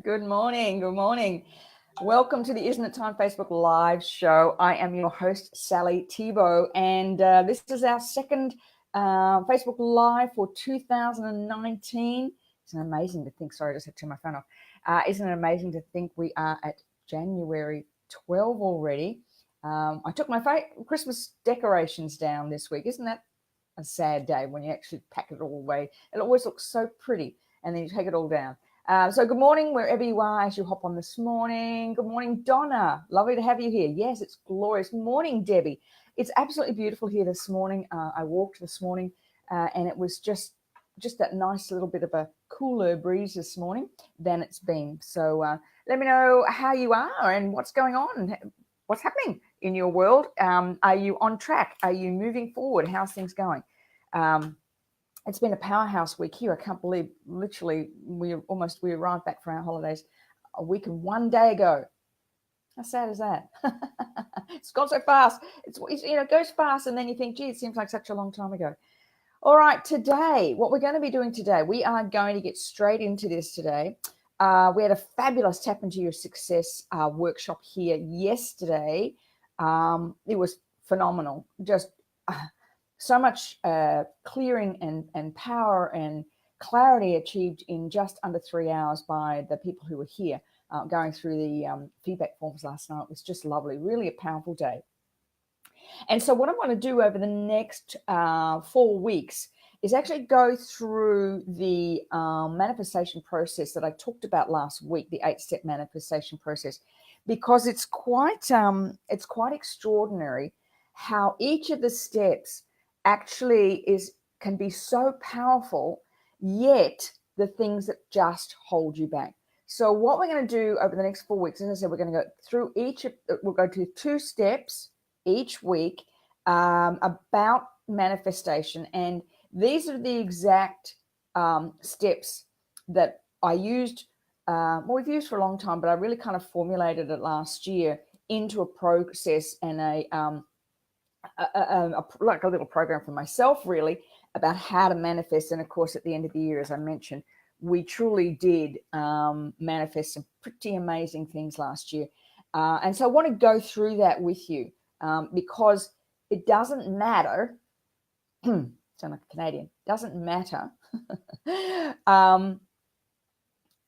Good morning. Good morning. Welcome to the Isn't It Time Facebook Live show. I am your host, Sally Thibault, and this is our second Facebook Live for 2019. Isn't it amazing to think? Sorry, I just had to turn my phone off. Isn't it amazing to think we are at January 12 already? I took my Christmas decorations down this week. Isn't that a sad day when you actually pack it all away? It always looks so pretty, and then you take it all down. So good morning, wherever you are as you hop on this morning. Good morning, Donna. Lovely to have you here. Yes, it's glorious. Morning, Debbie. It's absolutely beautiful here this morning. I walked this morning and it was just that nice little bit of a cooler breeze this morning than it's been. So let me know how you are and what's going on, what's happening in your world. Are you on track? Are you moving forward? How's things going? It's been a powerhouse week here. I can't believe, literally, we arrived back from our holidays a week and 1 day ago. How sad is that? It's gone so fast. It goes fast, and then you think, gee, it seems like such a long time ago. All right, today, what we're going to be doing today, we are going to get straight into this today. We had a fabulous Tap Into Your Success workshop here yesterday. It was phenomenal. Just so much clearing and power and clarity achieved in just under 3 hours by the people who were here going through the feedback forms last night. It was just lovely, really a powerful day. And so what I want to do over the next 4 weeks is actually go through the manifestation process that I talked about last week, the 8-step manifestation process, because it's quite extraordinary how each of the steps actually can be so powerful, yet the things that just hold you back. So what we're going to do over the next 4 weeks, as I said, we're going to go through we'll go to 2 steps each week about manifestation. And these are the exact steps that I used, we've used for a long time, but I really kind of formulated it last year into a process and like a little program for myself, really, about how to manifest. And of course, at the end of the year, as I mentioned, we truly did manifest some pretty amazing things last year. And so I want to go through that with you because it doesn't matter. Sound like a Canadian. Doesn't matter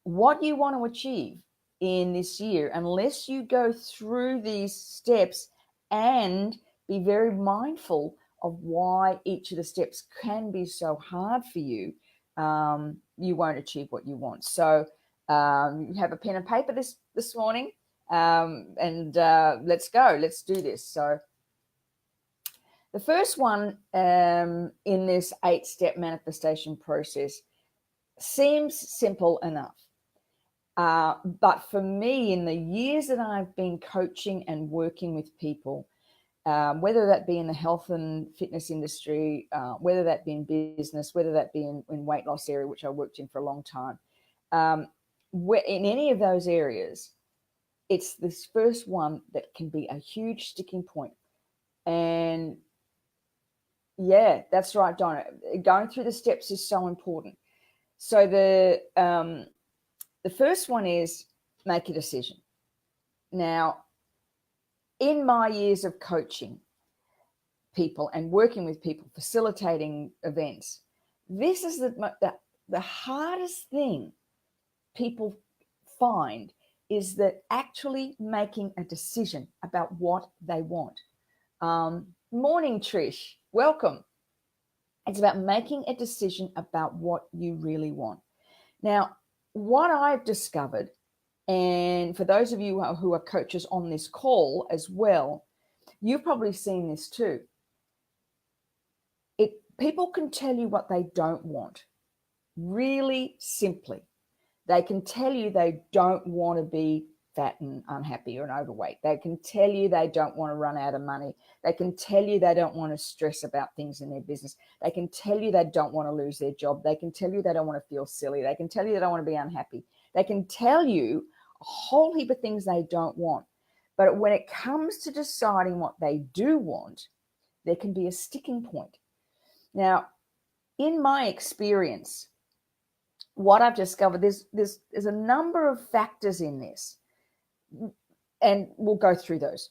what you want to achieve in this year unless you go through these steps and be very mindful of why each of the steps can be so hard for you. You won't achieve what you want. So you have a pen and paper this morning, and let's go. Let's do this. So the first one in this 8-step manifestation process seems simple enough. But for me, in the years that I've been coaching and working with people, whether that be in the health and fitness industry, whether that be in business, whether that be in weight loss area, which I worked in for a long time, in any of those areas, it's this first one that can be a huge sticking point. And yeah, that's right, Donna. Going through the steps is so important. So the first one is make a decision. Now, in my years of coaching people and working with people, facilitating events, this is the hardest thing people find is that actually making a decision about what they want. Morning, Trish. Welcome. It's about making a decision about what you really want. Now, what I've discovered, and for those of you who are coaches on this call as well, you've probably seen this too. People can tell you what they don't want really simply. They can tell you they don't want to be fat and unhappy or overweight. They can tell you they don't want to run out of money. They can tell you they don't want to stress about things in their business. They can tell you they don't want to lose their job. They can tell you they don't want to feel silly. They can tell you they don't want to be unhappy. They can tell you a whole heap of things they don't want. But when it comes to deciding what they do want, there can be a sticking point. Now, in my experience, what I've discovered, there's a number of factors in this, and we'll go through those.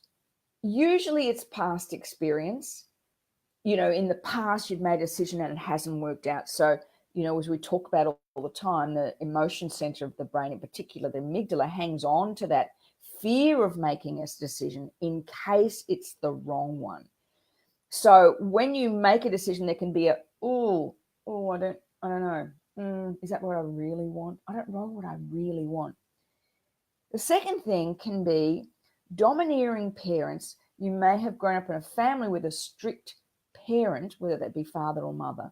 Usually it's past experience. In the past you've made a decision and it hasn't worked out. So, as we talk about all the time, the emotion center of the brain in particular, the amygdala, hangs on to that fear of making a decision in case it's the wrong one. So when you make a decision, there can be I don't know. Is that what I really want? I don't know what I really want. The second thing can be domineering parents. You may have grown up in a family with a strict parent, whether that be father or mother,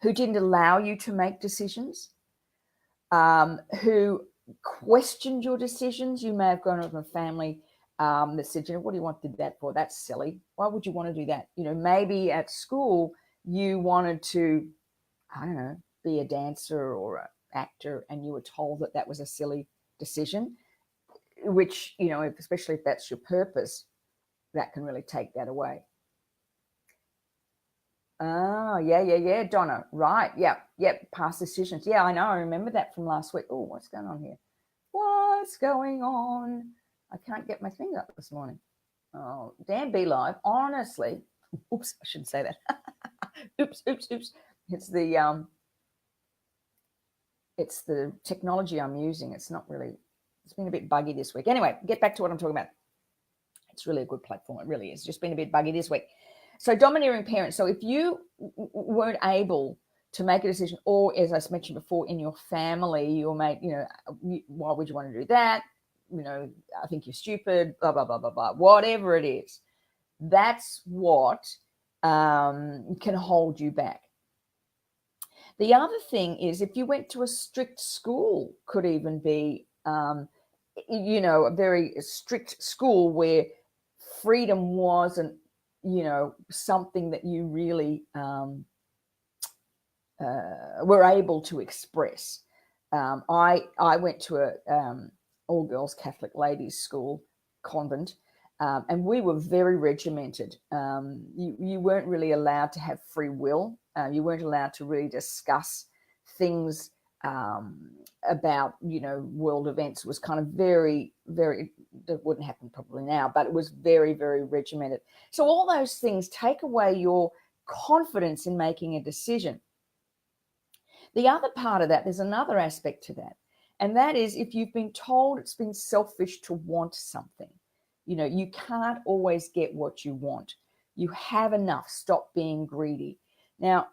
who didn't allow you to make decisions, who questioned your decisions. You may have grown up in a family that said, what do you want to do that for? That's silly. Why would you want to do that? Maybe at school you wanted to, I don't know, be a dancer or an actor, and you were told that was a silly decision, which, especially if that's your purpose, that can really take that away. Oh, yeah, Donna. Right. Yep. Past decisions. Yeah, I know. I remember that from last week. Oh, what's going on here? What's going on? I can't get my thing up this morning. Oh, Dan Be Live. Honestly, oops, I shouldn't say that. oops. It's the technology I'm using. It's been a bit buggy this week. Anyway, get back to what I'm talking about. It's really a good platform. It really is. Just been a bit buggy this week. So domineering parents. So if you weren't able to make a decision, or as I mentioned before, in your family, your mate, why would you want to do that? I think you're stupid, blah, blah, blah, blah, blah, whatever it is. That's what can hold you back. The other thing is, if you went to a strict school, could even be, a very strict school where freedom wasn't, something that you really were able to express. I went to a all-girls Catholic ladies' school, convent, and we were very regimented. You weren't really allowed to have free will. You weren't allowed to really discuss things about, world events. It was kind of very, very, that wouldn't happen probably now, but it was very, very regimented. So all those things take away your confidence in making a decision. The other part of that, there's another aspect to that. And that is, if you've been told it's been selfish to want something, you can't always get what you want. You have enough. Stop being greedy. Now,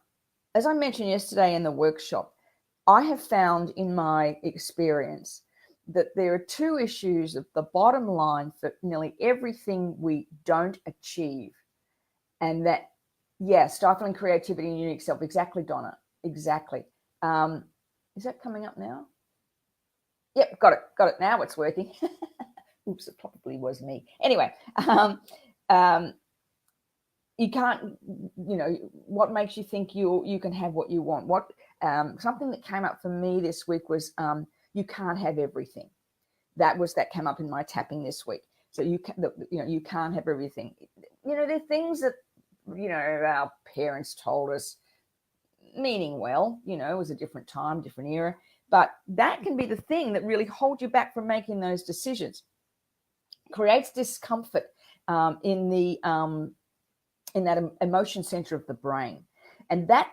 as I mentioned yesterday in the workshop, I have found in my experience that there are two issues of the bottom line for nearly everything we don't achieve. And that, stifling creativity and unique self. Exactly, Donna. Exactly. Is that coming up now? Yep, got it. Now it's working. Oops, it probably was me. Anyway, you can't, what makes you think you can have what you want? What something that came up for me this week was you can't have everything. That came up in my tapping this week. So you can't have everything. There are things that our parents told us, meaning well. It was a different time, different era. But that can be the thing that really holds you back from making those decisions. Creates discomfort in that emotion center of the brain, and that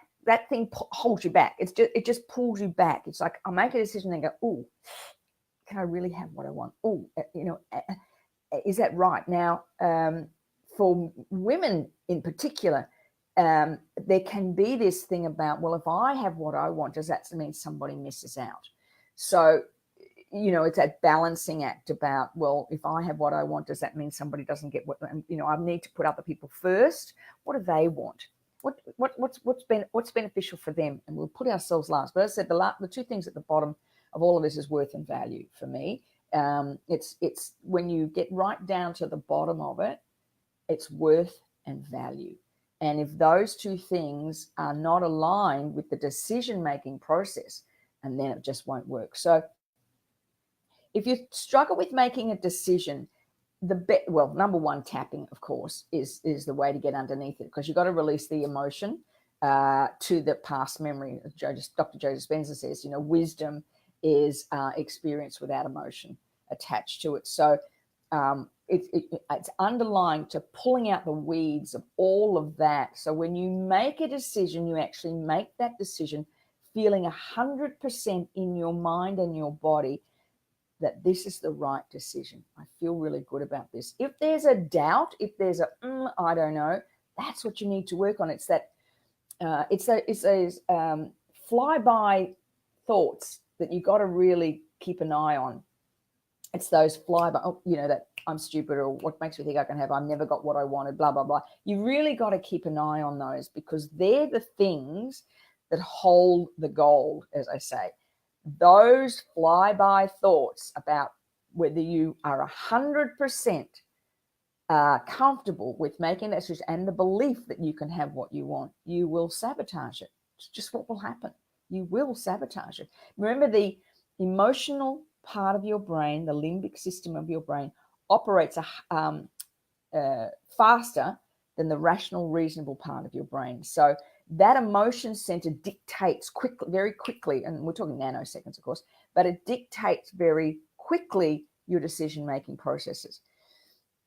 thing holds you back. It just pulls you back. It's like I make a decision and go, oh, can I really have what I want? Oh, is that right? Now, for women in particular, there can be this thing about, well, if I have what I want, does that mean somebody misses out? So, it's that balancing act about, well, if I have what I want, does that mean somebody doesn't get what, I need to put other people first. What do they want? What's beneficial for them? And we'll put ourselves last. But as I said, the two things at the bottom of all of this is worth and value for me. It's when you get right down to the bottom of it, it's worth and value. And if those two things are not aligned with the decision-making process, and then it just won't work. So if you struggle with making a decision, number one, tapping, of course, is the way to get underneath it, because you've got to release the emotion. to the past memory. Dr. Joe Dispenza says, wisdom is experience without emotion attached to it. So it's underlying to pulling out the weeds of all of that. So when you make a decision, you actually make that decision feeling 100% in your mind and your body that this is the right decision. I feel really good about this. If there's a doubt, if there's I don't know, that's what you need to work on. It's that it's those flyby thoughts that you got to really keep an eye on. It's those flyby, that I'm stupid, or what makes me think I can have, I've never got what I wanted, blah, blah, blah. You really got to keep an eye on those, because they're the things that hold the gold, as I say. Those flyby thoughts about whether you are 100% comfortable with making that decision and the belief that you can have what you want, you will sabotage it. It's just what will happen. You will sabotage it. Remember, the emotional part of your brain, the limbic system of your brain, operates faster than the rational, reasonable part of your brain. So that emotion center dictates very quickly, and we're talking nanoseconds, of course, but it dictates very quickly your decision-making processes.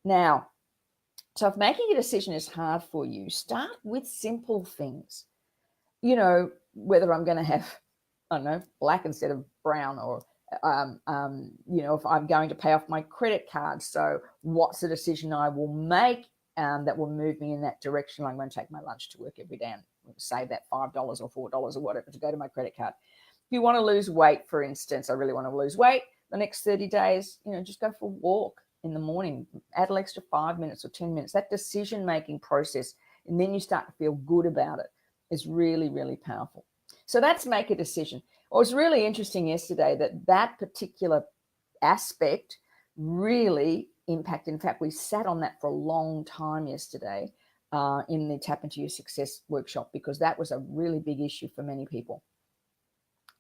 Now, so if making a decision is hard for you, start with simple things. Whether I'm going to have, I don't know, black instead of brown, or if I'm going to pay off my credit card. So what's the decision I will make that will move me in that direction? I'm going to take my lunch to work every day and save that $5 or $4 or whatever to go to my credit card. If you want to lose weight, for instance, I really want to lose weight the next 30 days, just go for a walk in the morning, add an extra 5 minutes or 10 minutes. That decision-making process, and then you start to feel good about it, is really, really powerful. So that's make a decision. It was really interesting yesterday that particular aspect really impacted. In fact, we sat on that for a long time yesterday in the Tap Into Your Success workshop, because that was a really big issue for many people.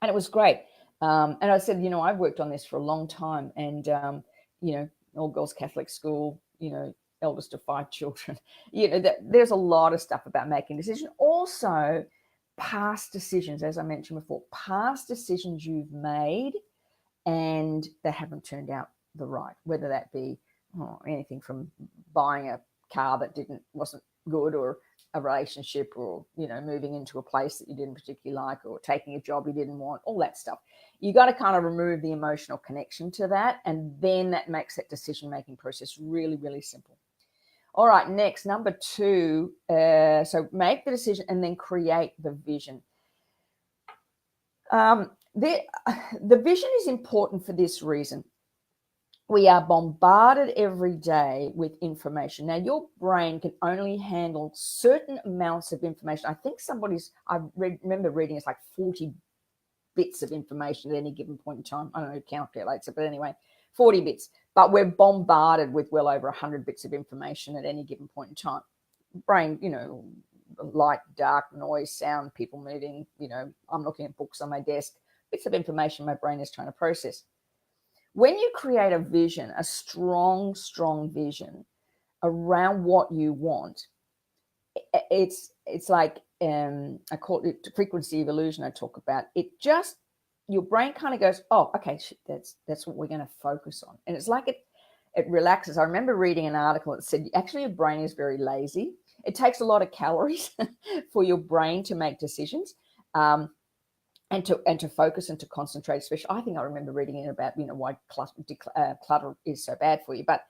And it was great. And I said, I've worked on this for a long time, and, all girls Catholic school, eldest of 5 children, there's a lot of stuff about making decisions. Also, past decisions, as I mentioned before, past decisions you've made and that haven't turned out the right, whether that be anything from buying a car that wasn't good, or a relationship, or moving into a place that you didn't particularly like, or taking a job you didn't want, all that stuff. You got to kind of remove the emotional connection to that, and then that makes that decision-making process really, really simple. All right, next, number 2. So make the decision and then create the vision. The vision is important for this reason. We are bombarded every day with information. Now, your brain can only handle certain amounts of information. I think remember reading, it's like 40 bits of information at any given point in time. I don't know who calculates it, but anyway, 40 bits. But we're bombarded with well over 100 bits of information at any given point in time. Brain, light, dark, noise, sound, people moving, I'm looking at books on my desk, bits of information my brain is trying to process. When you create a vision, a strong, strong vision around what you want, it's like, I call it frequency evolution. I talk about it. Just your brain kind of goes, oh, okay, that's what we're going to focus on. And it's like it relaxes. I remember reading an article that said actually your brain is very lazy. It takes a lot of calories for your brain to make decisions. And to focus and to concentrate, especially. I think I remember reading it about why clutter is so bad for you. But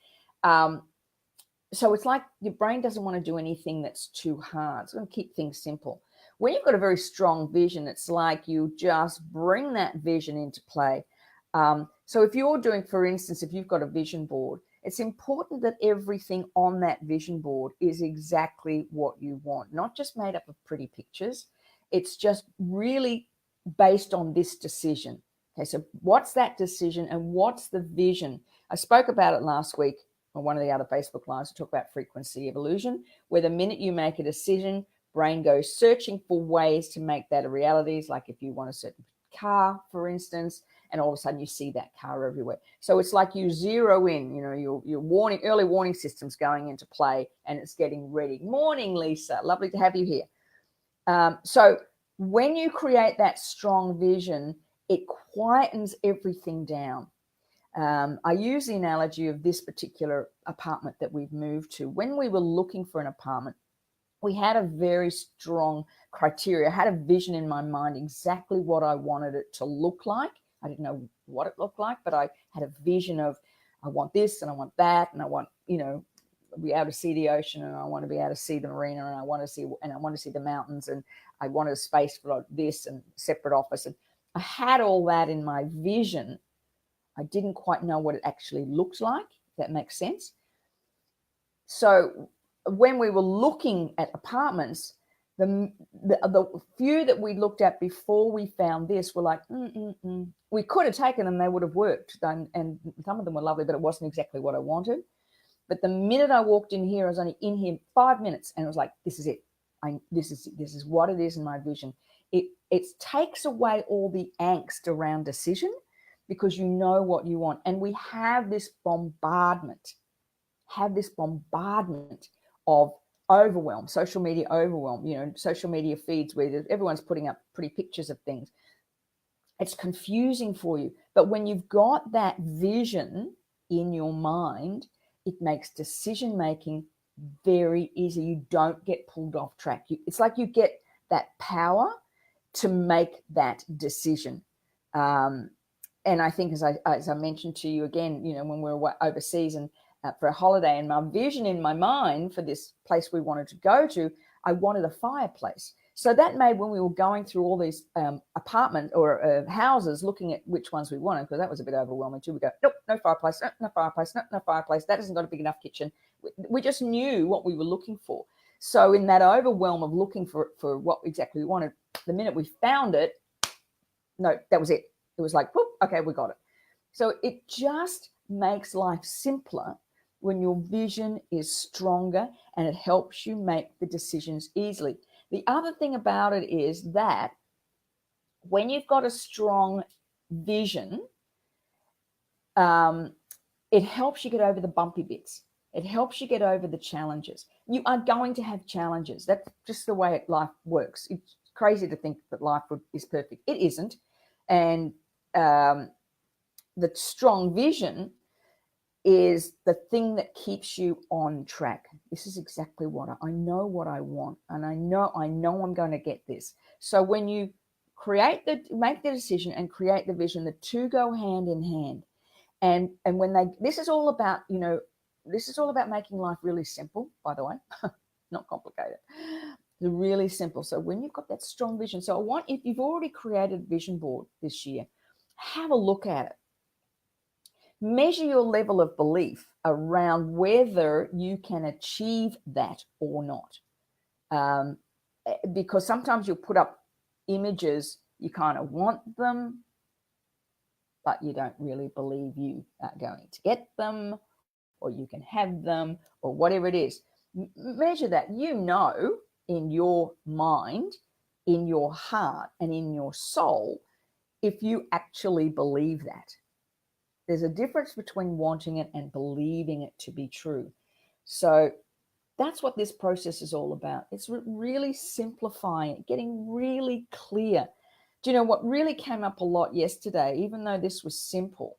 so it's like your brain doesn't want to do anything that's too hard. It's going to keep things simple. When you've got a very strong vision, it's like you just bring that vision into play. So if you're doing, for instance, if you've got a vision board, it's important that everything on that vision board is exactly what you want, not just made up of pretty pictures. It's just really based on this decision. Okay, so what's that decision and what's the vision? I spoke about it last week on one of the other Facebook lives. I talk about frequency evolution, where the minute you make a decision, brain goes searching for ways to make that a reality. It's like if you want a certain car, for instance, and all of a sudden you see that car everywhere. So it's like you zero in, your early warning system's going into play, and it's getting ready. Morning, Lisa. Lovely to have you here. So when you create that strong vision, it quietens everything down. I use the analogy of this particular apartment that we've moved to. When we were looking for an apartment, we had a very strong criteria. I had a vision in my mind exactly what I wanted it to look like. I didn't know what it looked like, but I had a vision of, I want this and I want that, and I want, be able to see the ocean, and I want to be able to see the marina, and I want to see the mountains, and I wanted a space for this and separate office. And I had all that in my vision. I didn't quite know what it actually looked like, if that makes sense. So when we were looking at apartments, the few that we looked at before we found this were like, we could have taken them, they would have worked. And some of them were lovely, but it wasn't exactly what I wanted. But the minute I walked in here, I was only in here 5 minutes, and it was like, this is it. This is what it is in my vision. It takes away all the angst around decision, because you know what you want. And we have this bombardment of overwhelm, social media overwhelm, social media feeds where everyone's putting up pretty pictures of things. It's confusing for you. But when you've got that vision in your mind, it makes decision-making very easy. You don't get pulled off track. It's like you get that power to make that decision. And I think, as I mentioned to you again, when we were overseas and for a holiday, and my vision in my mind for this place we wanted to go to, I wanted a fireplace. So that made, when we were going through all these apartment or houses, looking at which ones we wanted, because that was a bit overwhelming too. We go, nope, no fireplace, no fireplace, no fireplace. That hasn't got a big enough kitchen. We just knew what we were looking for. So in that overwhelm of looking for what exactly we wanted, the minute we found it, no, that was it. It was like, whoop, okay, we got it. So it just makes life simpler when your vision is stronger, and it helps you make the decisions easily. The other thing about it is that when you've got a strong vision, it helps you get over the bumpy bits. It helps you get over the challenges. You are going to have challenges. That's just the way life works. It's crazy to think that life is perfect. It isn't. And the strong vision is the thing that keeps you on track. This is exactly what I know what I want, and I know I'm going to get this. So when you make the decision and create the vision, the two go hand in hand. And when this is all about making life really simple, by the way, not complicated. It's really simple. So when you've got that strong vision, so if you've already created a vision board this year, have a look at it. Measure your level of belief around whether you can achieve that or not. Because sometimes you'll put up images, you kind of want them, but you don't really believe you are going to get them, or you can have them, or whatever it is. Measure that. In your mind, in your heart, and in your soul, if you actually believe that. There's a difference between wanting it and believing it to be true. So that's what this process is all about. It's really simplifying it, getting really clear. Do you know what really came up a lot yesterday, even though this was simple,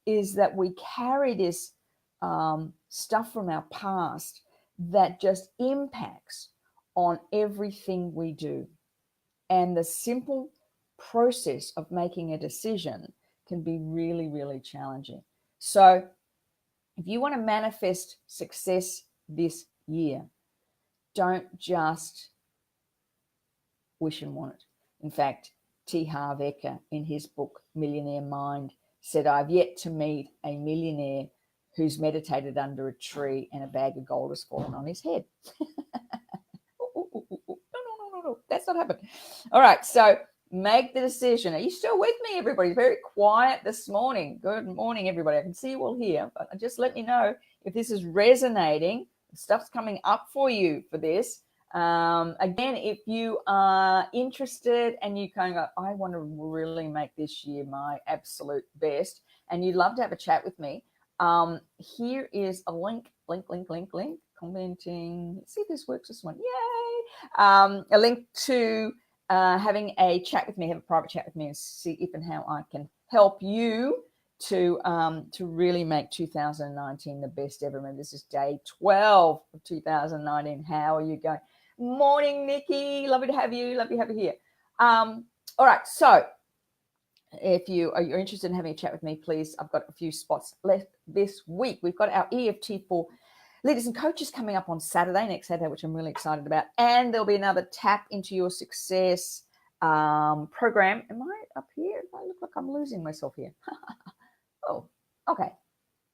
is that we carry this stuff from our past that just impacts on everything we do. And the simple process of making a decision can be really, really challenging. So if you want to manifest success this year, don't just wish and want it. In fact, T. Harv Eker, in his book, Millionaire Mind, said, I've yet to meet a millionaire who's meditated under a tree and a bag of gold has fallen on his head. No. That's not happened. All right. So make the decision. Are you still with me, everybody? Very quiet this morning. Good morning, everybody. I can see you all here, but just let me know if this is resonating. Stuff's coming up for you for this. Again, if you are interested and you kind of go, I want to really make this year my absolute best, and you'd love to have a chat with me, here is a link, commenting. Let's see if this works this one. Yay! A link to having a chat with me, have a private chat with me, and see if and how I can help you to really make 2019 the best ever. Remember, this is day 12 of 2019. How are you going? Morning, Nikki. Lovely to have you. Lovely to have you here. All right, so if you're interested in having a chat with me, please, I've got a few spots left this week. We've got our EFT for leaders and coaches coming up on Saturday, next Saturday, which I'm really excited about. And there'll be another Tap Into Your Success program. Am I up here? I look like I'm losing myself here. Oh, okay.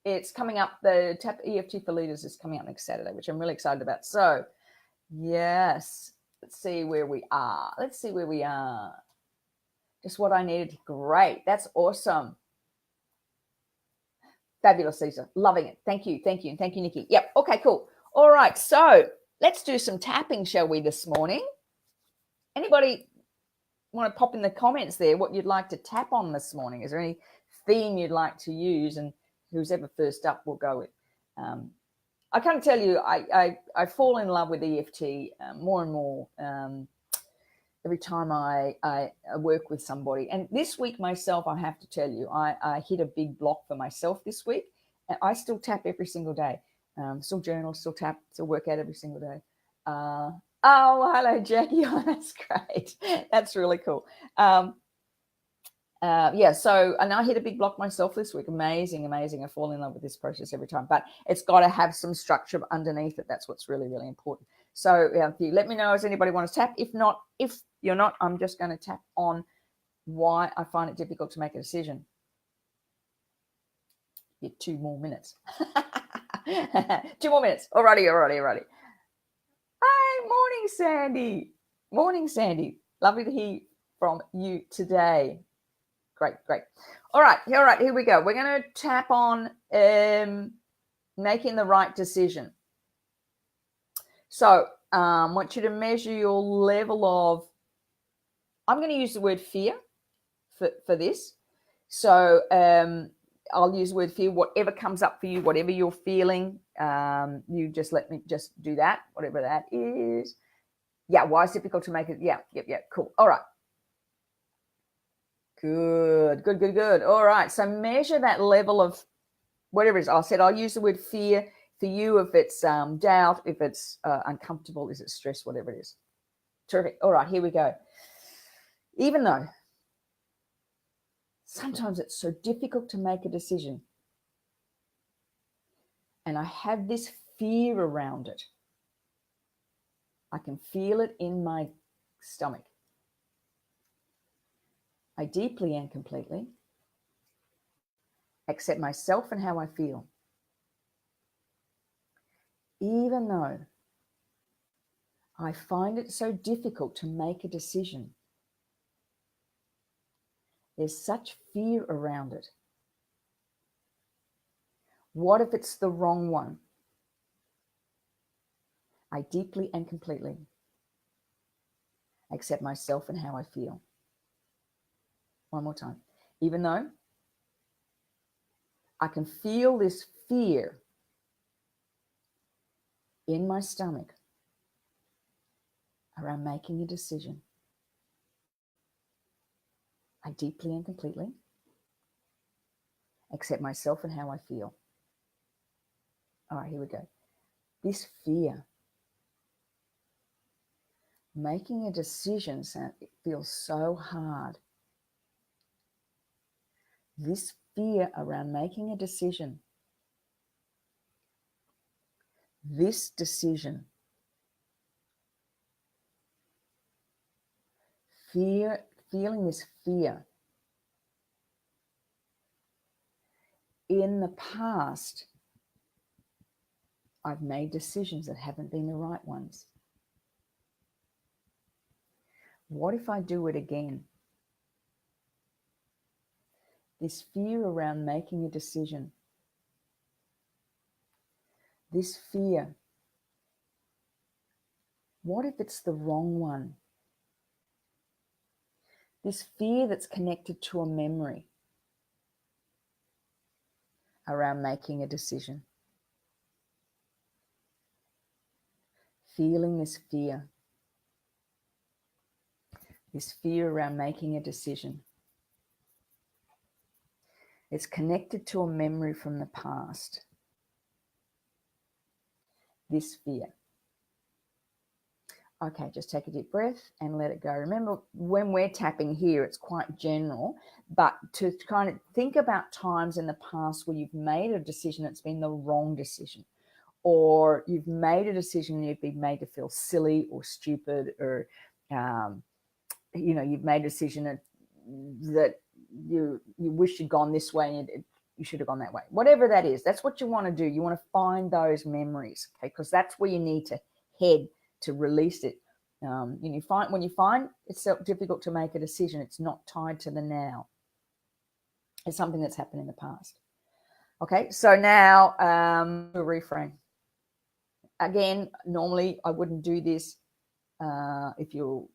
It's coming up. The Tap EFT for Leaders is coming up next Saturday, which I'm really excited about. So, yes, let's see where we are. Just what I needed. Great. That's awesome. Fabulous, Lisa. Loving it. Thank you. And thank you, Nikki. Yep. Okay, cool. All right. So let's do some tapping, shall we, this morning? Anybody want to pop in the comments there what you'd like to tap on this morning? Is there any theme you'd like to use? And who's ever first up, we'll go with. I can't tell you, I fall in love with EFT more and more every time I work with somebody. And this week myself, I have to tell you, I hit a big block for myself this week. And I still tap every single day. Still journal, still tap, still work out every single day. Oh, hello, Jackie. Oh, that's great. That's really cool. Yeah, so, and I hit a big block myself this week. Amazing. I fall in love with this process every time, but it's got to have some structure underneath it. That's what's really, really important. So if you let me know, does anybody want to tap? If you're not, I'm just going to tap on why I find it difficult to make a decision. Get 2 more minutes. 2 more minutes. Alrighty. Hi, morning, Sandy. Lovely to hear from you today. Great. All right, here we go. We're going to tap on making the right decision. So I want you to measure your level of, I'm going to use the word fear for this. So I'll use the word fear, whatever comes up for you, whatever you're feeling, you just let me just do that, whatever that is. Yeah, why it's difficult to make it. Yeah, cool. All right. Good. All right. So measure that level of whatever it is. I said I'll use the word fear for you if it's doubt, if it's uncomfortable, is it stress, whatever it is. Terrific. All right, here we go. Even though sometimes it's so difficult to make a decision, and I have this fear around it, I can feel it in my stomach. I deeply and completely accept myself and how I feel. Even though I find it so difficult to make a decision, there's such fear around it. What if it's the wrong one? I deeply and completely accept myself and how I feel. One more time. Even though I can feel this fear in my stomach around making a decision, I deeply and completely accept myself and how I feel. All right, here we go. This fear, making a decision, it feels so hard. This fear around making a decision, this decision, feeling this fear. In the past, I've made decisions that haven't been the right ones. What if I do it again? This fear around making a decision, this fear, what if it's the wrong one? This fear that's connected to a memory around making a decision. feeling this fear around making a decision. It's connected to a memory from the past. This fear. Okay, just take a deep breath and let it go. Remember, when we're tapping here, it's quite general, but to kind of think about times in the past where you've made a decision that's been the wrong decision, or you've made a decision and you've been made to feel silly or stupid, or you've made a decision that you wish you'd gone this way and you should have gone that way. Whatever that is, that's what you want to do. You want to find those memories, okay? Because that's where you need to head to release it. When you find it's so difficult to make a decision, it's not tied to the now. It's something that's happened in the past. Okay, so now a reframe. Again, normally I wouldn't do this. If your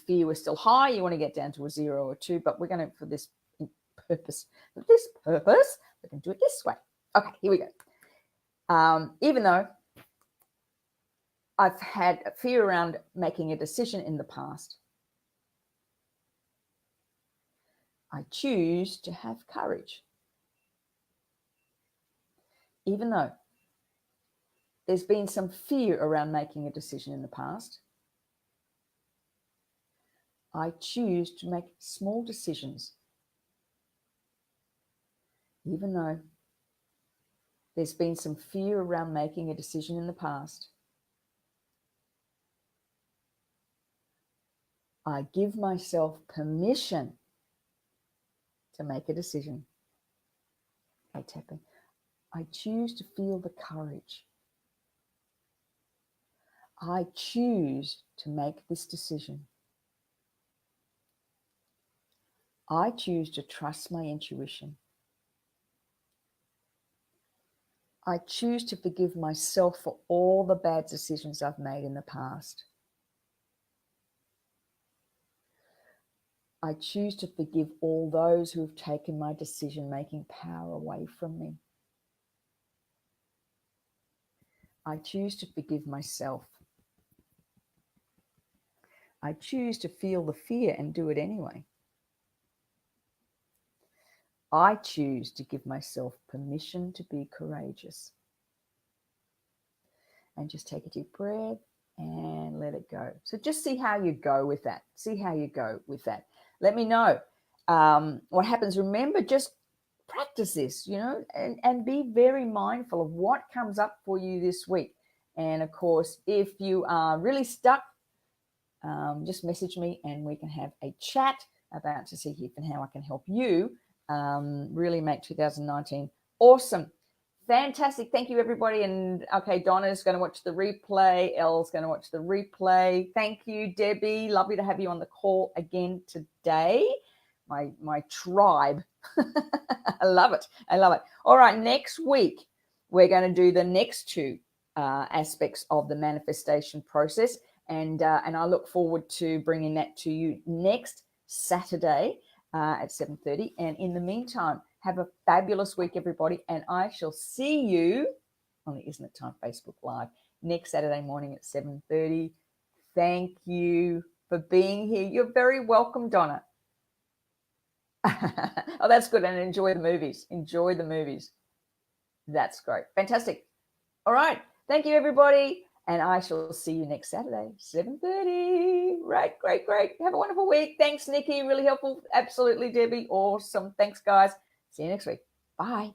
fear was still high, you want to get down to a 0 or 2, but we're going to, for this purpose, we can do it this way. Okay, here we go. Even though I've had fear around making a decision in the past, I choose to have courage. Even though there's been some fear around making a decision in the past, I choose to make small decisions. Even though there's been some fear around making a decision in the past, I give myself permission to make a decision. By tapping, I choose to feel the courage. I choose to make this decision. I choose to trust my intuition. I choose to forgive myself for all the bad decisions I've made in the past. I choose to forgive all those who have taken my decision-making power away from me. I choose to forgive myself. I choose to feel the fear and do it anyway. I choose to give myself permission to be courageous. And just take a deep breath and let it go. So just see how you go with that. Let me know what happens. Remember, just practice this, and be very mindful of what comes up for you this week. And of course, if you are really stuck, just message me and we can have a chat about to see if and how I can help you really make 2019 awesome. Fantastic. Thank you, everybody. And okay, Donna's going to watch the replay. Elle's going to watch the replay. Thank you, Debbie. Lovely to have you on the call again today. My tribe. I love it. All right, next week, we're going to do the next two aspects of the manifestation process. And I look forward to bringing that to you next Saturday at 7:30. And in the meantime, have a fabulous week, everybody. And I shall see you on the Isn't It Time Facebook Live next Saturday morning at 7:30. Thank you for being here. You're very welcome, Donna. Oh, that's good. And enjoy the movies. That's great. Fantastic. All right. Thank you, everybody. And I shall see you next Saturday, 7:30. Right. Great. Have a wonderful week. Thanks, Nikki. Really helpful. Absolutely, Debbie. Awesome. Thanks, guys. See you next week. Bye.